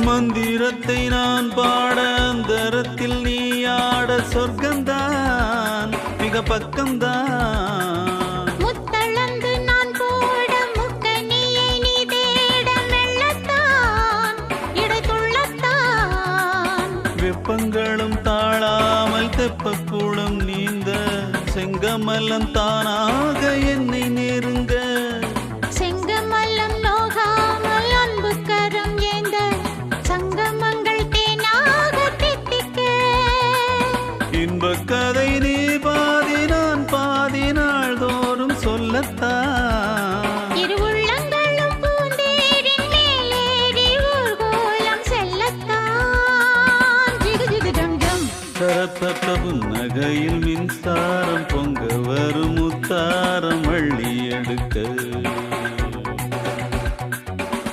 மந்திரத்தை நான் பாட அந்தரத்தில் நீ ஆட சொர்க்கம்தான் மிக பக்கம்தான். முத்தளந்து நான் போட முக்கனியை நீ தேட மெல்லத்தான் இடைத்துள்ளத்தான். வெப்பங்களும் தாழாமல் தெப்பக்கூடும் நீந்த செங்கமலம் தானாக என்னை நெருங்க. செங்கமல்லம் நோகாமல் அன்பு கரம் ஏந்த சங்கமங்கள் தேனாக தித்திக்க. இன்பக் கதை நீ பாதி நான் பாதி நாள் தோறும் சொல்லத்தான். இரு உள்ளங்களும் பூந்தேரின் மேலேறி ஊர்கோலம் செல்லத்தான். ஜிகு ஜிகு ஜம் ஜம் சரத்தத்த புன்னகையில் மின்சார